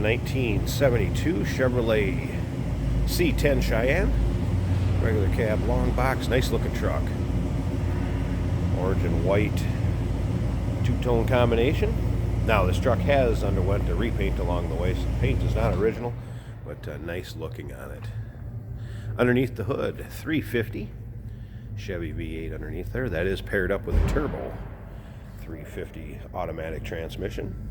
1972 Chevrolet C10 Cheyenne. Regular cab, long box, nice looking truck. Orange and white two-tone combination. Now this truck has underwent a repaint along the way, so the paint is not original, but nice looking on it. Underneath the hood, 350 Chevy V8 underneath there. That is paired up with a turbo 350 automatic transmission.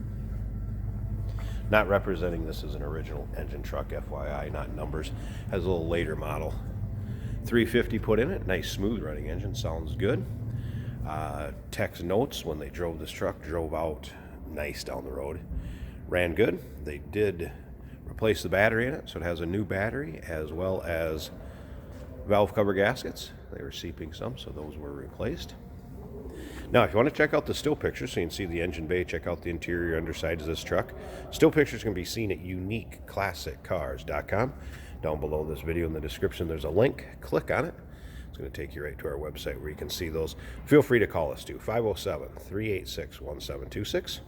Not representing this as an original engine truck, FYI, not numbers. Has a little later model. 350 put in it. Nice smooth running engine, sounds good. Tech's notes when they drove this truck, drove out nice down the road. Ran good. They did replace the battery in it, so it has a new battery as well as valve cover gaskets. They were seeping some, so those were replaced. Now, if you want to check out the still pictures so you can see the engine bay, check out the interior undersides of this truck. Still pictures can be seen at uniqueclassiccars.com. Down below this video in the description, there's a link. Click on it. It's going to take you right to our website where you can see those. Feel free to call us too, 507-386-1726.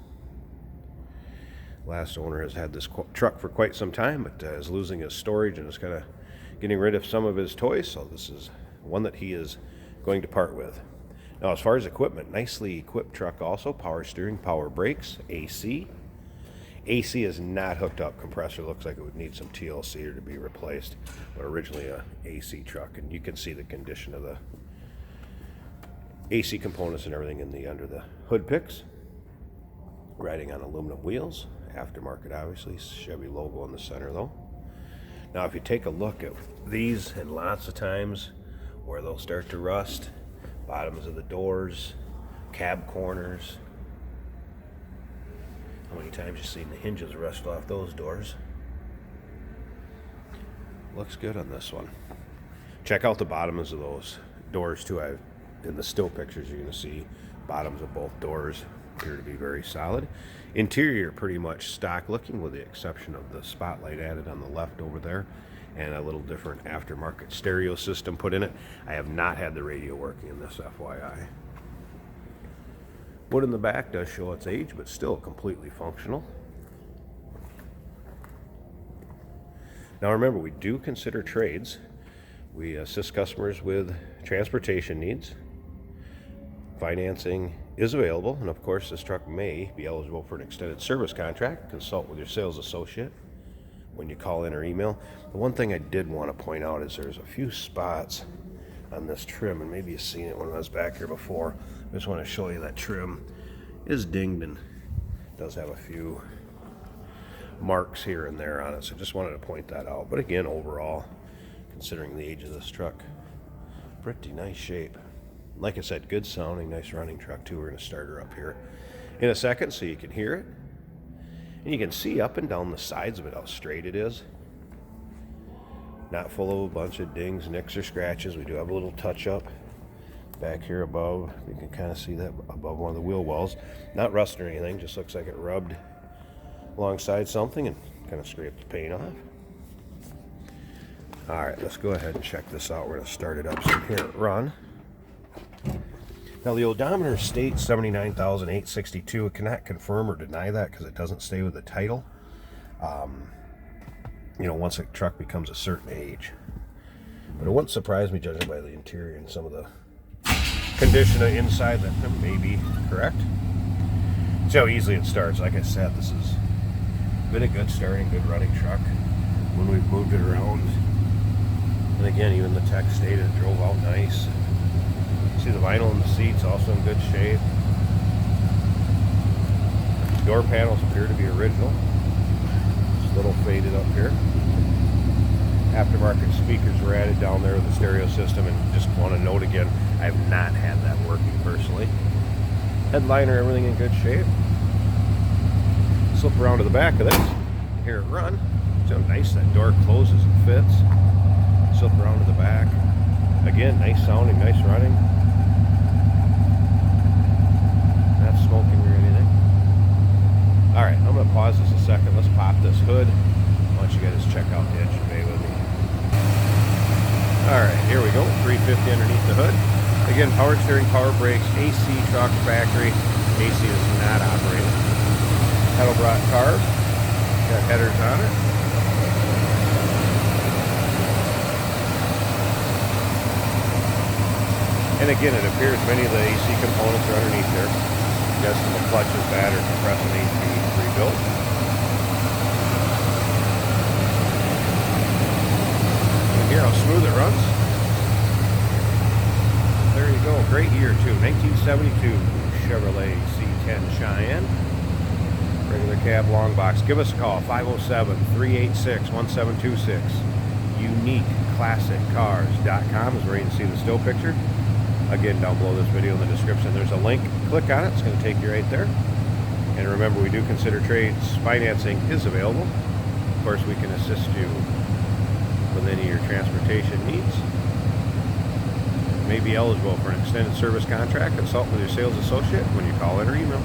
Last owner has had this truck for quite some time, but is losing his storage and is kind of getting rid of some of his toys, so this is one that he is going to part with. Now, as far as equipment, nicely equipped truck also. Power steering, power brakes, AC. AC is not hooked up. Compressor looks like it would need some TLC or to be replaced, but originally a AC truck, and you can see the condition of the AC components and everything in the under the hood picks. Riding on aluminum wheels, aftermarket obviously, Chevy logo in the center though. Now if you take a look at these, and lots of times where they'll start to rust, bottoms of the doors, cab corners. How many times you've seen the hinges rust off those doors? Looks good on this one. Check out the bottoms of those doors too. In the still pictures you're going to see bottoms of both doors appear to be very solid. Interior pretty much stock looking with the exception of the spotlight added on the left over there and a little different aftermarket stereo system put in it. I have not had the radio working in this, FYI. Wood in the back does show its age, but still completely functional. Now remember, we do consider trades. We assist customers with transportation needs. Financing is available, and of course this truck may be eligible for an extended service contract. Consult with your sales associate when you call in or email. The one thing I did want to point out is there's a few spots on this trim, and maybe you've seen it when I was back here before. I just want to show you that trim is dinged and does have a few marks here and there on it, so just wanted to point that out. But again, overall, considering the age of this truck, pretty nice shape. Like I said, good sounding, nice running truck too. We're going to start her up here in a second so you can hear it. And you can see up and down the sides of it how straight it is. Not full of a bunch of dings, nicks, or scratches. We do have a little touch up back here above. You can kind of see that above one of the wheel wells. Not rust or anything, just looks like it rubbed alongside something and kind of scraped the paint off. Alright, let's go ahead and check this out. We're going to start it up so you can hear it run. Now the odometer states 79,862. It cannot confirm or deny that because it doesn't stay with the title. You know, once a truck becomes a certain age. But it wouldn't surprise me, judging by the interior and some of the condition of inside, that it may be correct. See how easily it starts. Like I said, this has been a good starting, good running truck when we've moved it around. And again, even the tech stated it drove out nice. See the vinyl in the seats also in good shape. Door panels appear to be original. Just a little faded up here. Aftermarket speakers were added down there with the stereo system, and just want to note again, I have not had that working personally. Headliner, everything in good shape. Slip around to the back of this. Hear it run. See how nice that door closes and fits. Slip around to the back. Again, nice sounding, nice running. Not smoking or anything. Alright, I'm going to pause this a second. Let's pop this hood. Why don't you guys check out the engine bay with me. Alright, here we go. 350 underneath the hood. Again, power steering, power brakes, AC truck factory. AC is not operating. Pedal brought carb. Got headers on it. And again, it appears many of the AC components are underneath there. I'm guessing the clutch is bad or compressor needs to be rebuilt. And here, how smooth it runs. There you go. Great year, too. 1972 Chevrolet C10 Cheyenne. Regular cab, long box. Give us a call, 507-386-1726. UniqueClassicCars.com is where you can see the still picture. Again, down below this video in the description, there's a link. Click on it. It's going to take you right there. And remember, we do consider trades. Financing is available. Of course, we can assist you with any of your transportation needs. You may be eligible for an extended service contract. Consult with your sales associate when you call in or email.